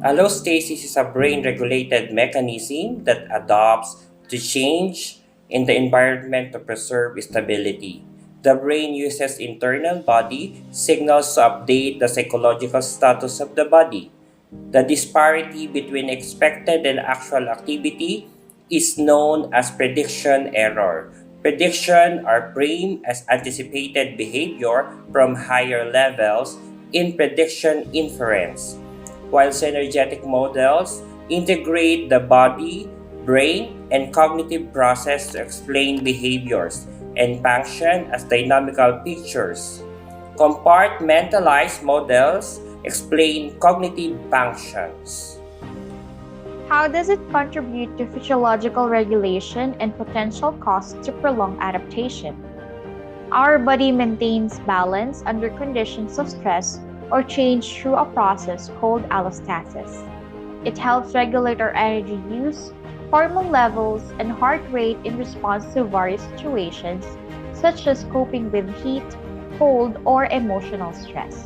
Allostasis is a brain-regulated mechanism that adapts to change in the environment to preserve stability. The brain uses internal body signals to update the psychological status of the body. The disparity between expected and actual activity is known as prediction error. Prediction are framed as anticipated behavior from higher levels in prediction inference, while synergetic models integrate the body, brain, and cognitive process to explain behaviors and function as dynamical pictures. Compartmentalized models explain cognitive functions. How does it contribute to physiological regulation and potential costs to prolonged adaptation? Our body maintains balance under conditions of stress or change through a process called allostasis. It helps regulate our energy use, hormone levels, and heart rate in response to various situations, such as coping with heat, cold, or emotional stress.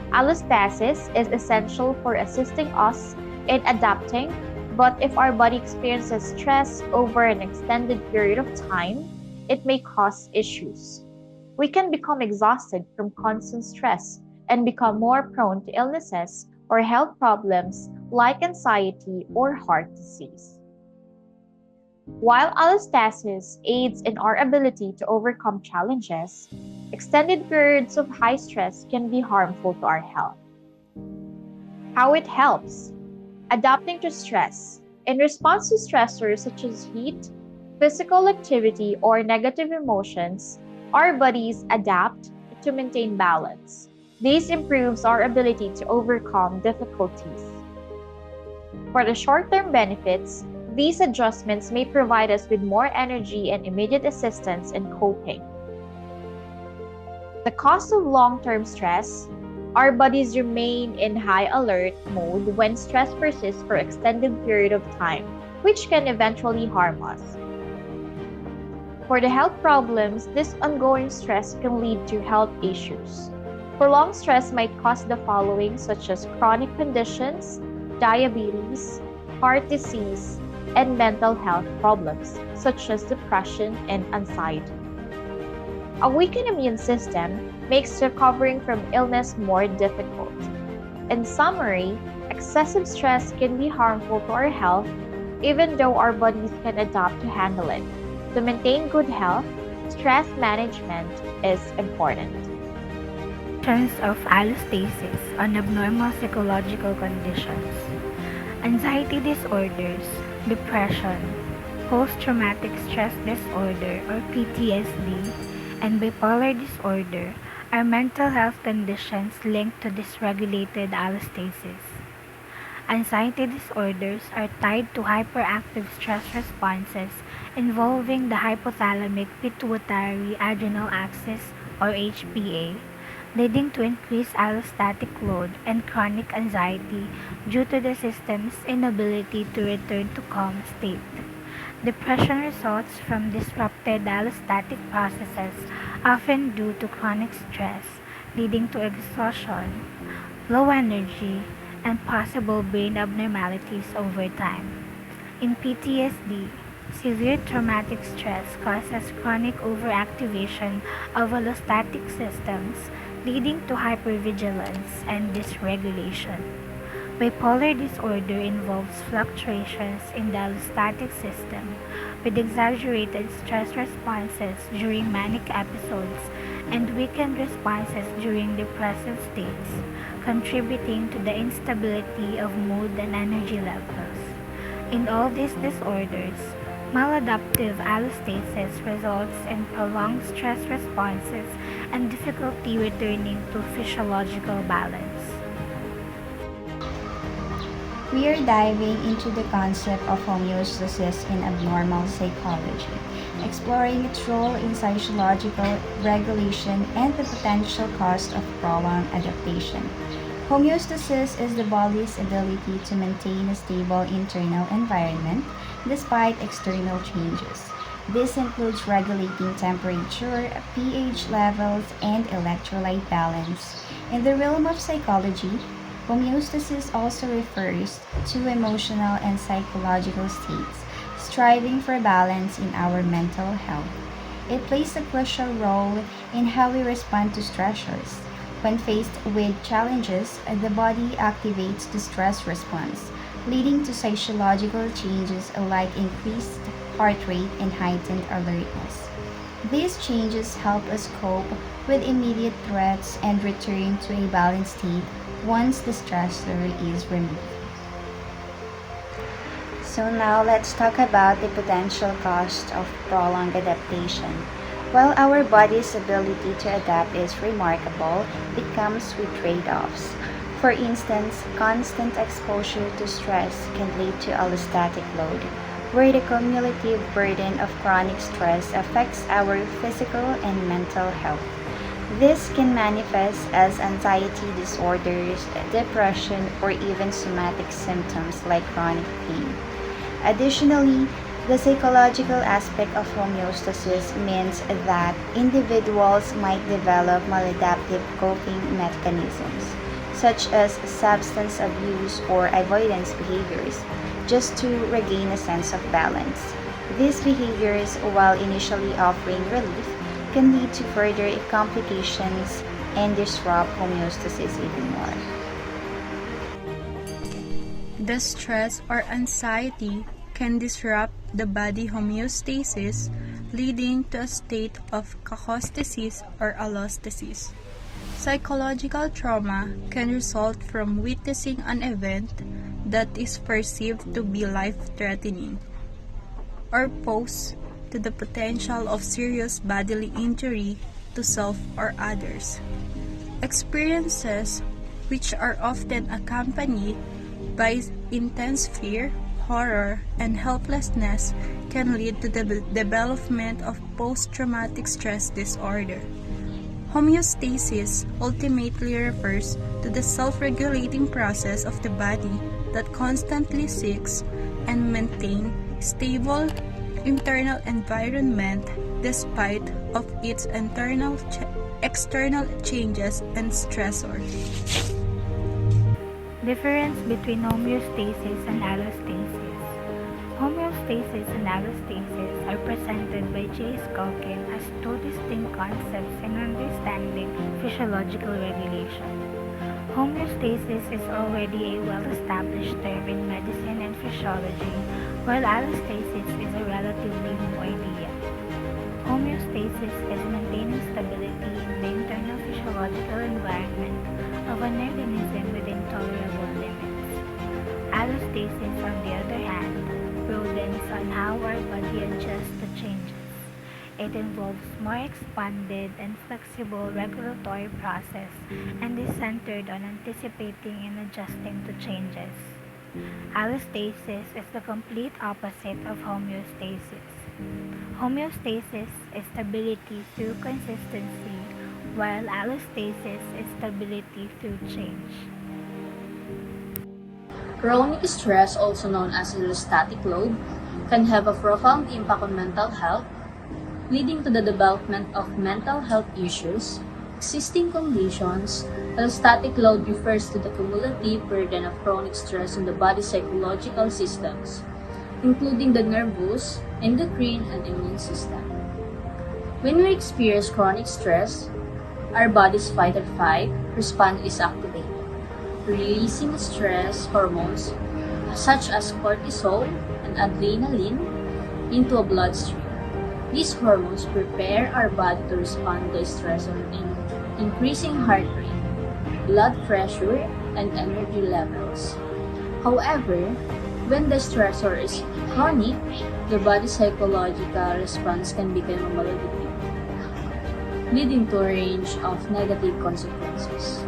Allostasis is essential for assisting us in adapting, but if our body experiences stress over an extended period of time, it may cause issues. We can become exhausted from constant stress and become more prone to illnesses or health problems like anxiety or heart disease. While allostasis aids in our ability to overcome challenges, extended periods of high stress can be harmful to our health. How it helps: adapting to stress. In response to stressors such as heat, physical activity, or negative emotions, our bodies adapt to maintain balance. This improves our ability to overcome difficulties. For the short-term benefits, these adjustments may provide us with more energy and immediate assistance in coping. The cost of long-term stress: our bodies remain in high alert mode when stress persists for an extended period of time, which can eventually harm us. For the health problems, this ongoing stress can lead to health issues. Prolonged stress might cause the following, such as chronic conditions, diabetes, heart disease, and mental health problems, such as depression and anxiety. A weakened immune system makes recovering from illness more difficult. In summary, excessive stress can be harmful to our health, even though our bodies can adapt to handle it. To maintain good health, stress management is important. Of allostasis on abnormal psychological conditions, anxiety disorders, depression, post-traumatic stress disorder or PTSD, and bipolar disorder are mental health conditions linked to dysregulated allostasis. Anxiety disorders are tied to hyperactive stress responses involving the hypothalamic pituitary adrenal axis or HPA, leading to increased allostatic load and chronic anxiety due to the system's inability to return to calm state. Depression results from disrupted allostatic processes, often due to chronic stress, leading to exhaustion, low energy, and possible brain abnormalities over time. In PTSD, severe traumatic stress causes chronic overactivation of allostatic systems, leading to hypervigilance and dysregulation. Bipolar disorder involves fluctuations in the allostatic system with exaggerated stress responses during manic episodes and weakened responses during depressive states, contributing to the instability of mood and energy levels. In all these disorders, maladaptive allostasis results in prolonged stress responses and difficulty returning to physiological balance. We are diving into the concept of homeostasis in abnormal psychology, exploring its role in physiological regulation and the potential cost of prolonged adaptation. Homeostasis is the body's ability to maintain a stable internal environment despite external changes. This includes regulating temperature, pH levels, and electrolyte balance. In the realm of psychology, Homeostasis also refers to emotional and psychological states, striving for balance in our mental health. It plays a crucial role in how we respond to stressors. When faced with challenges, the body activates the stress response, leading to physiological changes like increased heart rate and heightened alertness. These changes help us cope with immediate threats and return to a balanced state once the stressor is removed. So now let's talk about the potential cost of prolonged adaptation. While our body's ability to adapt is remarkable, it comes with trade-offs. For instance, constant exposure to stress can lead to allostatic load, where the cumulative burden of chronic stress affects our physical and mental health. This can manifest as anxiety disorders, depression, or even somatic symptoms like chronic pain. Additionally, the psychological aspect of homeostasis means that individuals might develop maladaptive coping mechanisms, such as substance abuse or avoidance behaviors, just to regain a sense of balance. These behaviors, while initially offering relief, can lead to further complications and disrupt homeostasis even more. The stress or anxiety can disrupt the body homeostasis, leading to a state of caustasis or allostasis. Psychological trauma can result from witnessing an event that is perceived to be life-threatening or pose to the potential of serious bodily injury to self or others. Experiences which are often accompanied by intense fear, horror, and helplessness can lead to the development of post-traumatic stress disorder. Homeostasis ultimately refers to the self-regulating process of the body that constantly seeks and maintains stable internal environment despite of its external changes and stressors. Difference between homeostasis and allostasis. Homeostasis and allostasis are presented by Schulkin as two distinct concepts in understanding physiological regulation. Homeostasis is already a well-established term in medicine and physiology, while allostasis is a relatively new idea. Homeostasis is maintaining stability in the internal physiological environment of an organism within tolerable limits. Allostasis, on the other hand, broadens on how our body adjusts to changes. It involves more expanded and flexible regulatory process and is centered on anticipating and adjusting to changes. Allostasis is the complete opposite of homeostasis. Homeostasis is stability through consistency, while allostasis is stability through change. Chronic stress, also known as allostatic load, can have a profound impact on mental health, leading to the development of mental health issues. Existing conditions, allostatic load refers to the cumulative burden of chronic stress on the body's psychological systems, including the nervous, endocrine, and immune system. When we experience chronic stress, our body's fight or flight response is activated, releasing stress hormones such as cortisol and adrenaline into a bloodstream. These hormones prepare our body to respond to stressor in increasing heart rate, blood pressure, and energy levels. However, when the stressor is chronic, the body's psychological response can become maladaptive, leading to a range of negative consequences.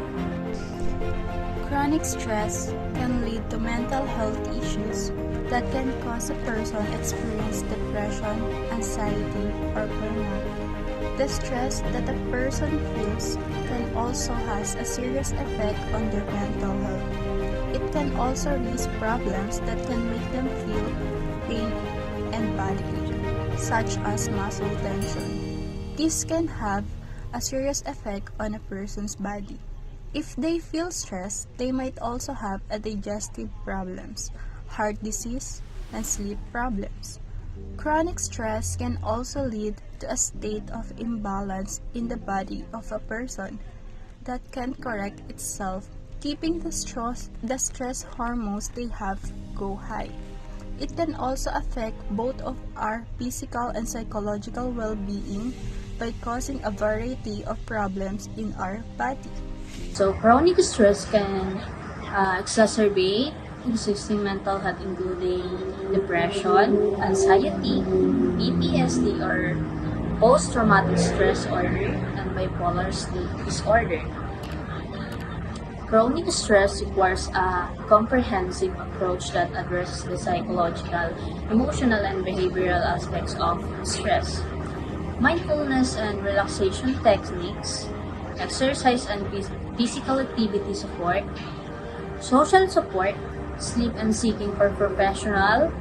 Chronic stress can lead to mental health issues that can cause a person experience depression, anxiety, or burnout. The stress that a person feels can also has a serious effect on their mental health. It can also raise problems that can make them feel pain and body ache, such as muscle tension. This can have a serious effect on a person's body. If they feel stressed, they might also have a digestive problems, heart disease, and sleep problems. Chronic stress can also lead to a state of imbalance in the body of a person that can correct itself, keeping the stress hormones they have go high. It can also affect both of our physical and psychological well-being by causing a variety of problems in our body. So chronic stress can exacerbate existing mental health including depression, anxiety, PTSD or post-traumatic stress disorder, and bipolar disorder. Chronic stress requires a comprehensive approach that addresses the psychological, emotional, and behavioral aspects of stress. Mindfulness and relaxation techniques, exercise and physical activity support, social support, sleep and seeking for professional.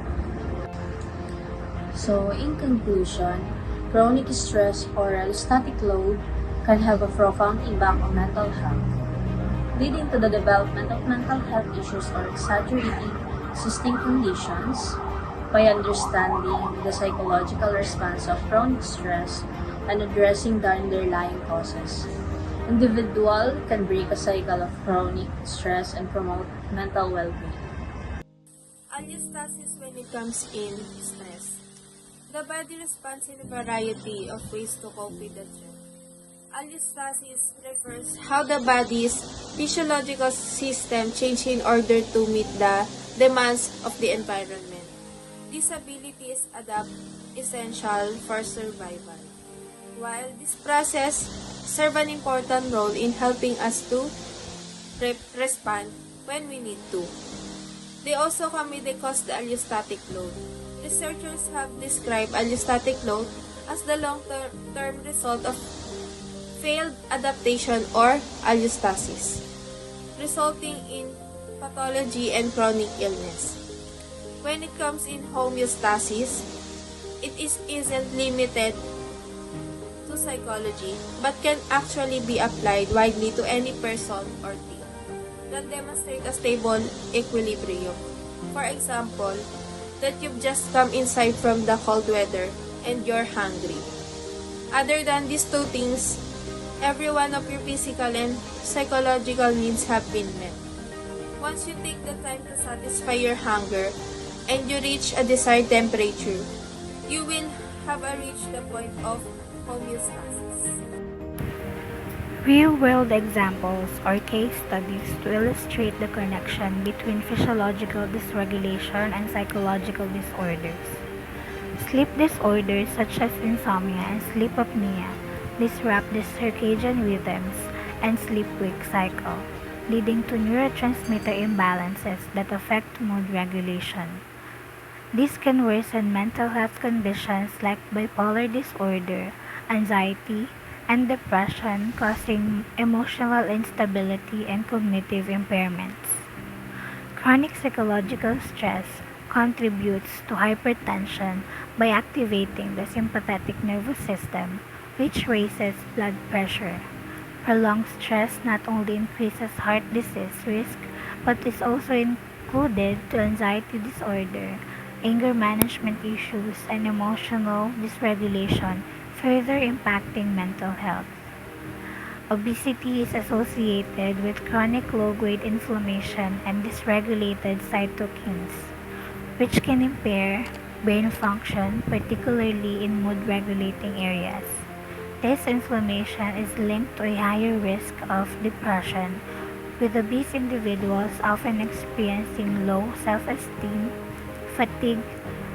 So, in conclusion, chronic stress or allostatic load can have a profound impact on mental health, leading to the development of mental health issues or exaggerating existing conditions. By understanding the psychological response of chronic stress and addressing the underlying causes, individual can break a cycle of chronic stress and promote mental well-being. Allostasis when it comes in stress. The body responds in a variety of ways to cope with the stress. Allostasis refers how the body's physiological system changes in order to meet the demands of the environment. These abilities adapt essential for survival. While this process serve an important role in helping us to respond when we need to, they also commonly cause the allostatic load. Researchers have described allostatic load as the long-term result of failed adaptation or allostasis, resulting in pathology and chronic illness. When it comes in homeostasis, it isn't limited to psychology but can actually be applied widely to any person or team that demonstrate a stable equilibrium. For example, that you've just come inside from the cold weather and you're hungry. Other than these two things, every one of your physical and psychological needs have been met. Once you take the time to satisfy your hunger and you reach a desired temperature, you will have reached the point of homeostasis. Real-world examples or case studies to illustrate the connection between physiological dysregulation and psychological disorders. Sleep disorders such as insomnia and sleep apnea disrupt the circadian rhythms and sleep-wake cycle, leading to neurotransmitter imbalances that affect mood regulation. This can worsen mental health conditions like bipolar disorder, anxiety, and depression, causing emotional instability and cognitive impairments. Chronic psychological stress contributes to hypertension by activating the sympathetic nervous system, which raises blood pressure. Prolonged stress not only increases heart disease risk, but is also included to anxiety disorder, anger management issues, and emotional dysregulation, further impacting mental health. Obesity is associated with chronic low-grade inflammation and dysregulated cytokines, which can impair brain function, particularly in mood-regulating areas. This inflammation is linked to a higher risk of depression, with obese individuals often experiencing low self-esteem, fatigue,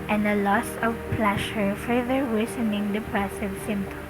and a loss of pleasure, further worsening depressive symptoms.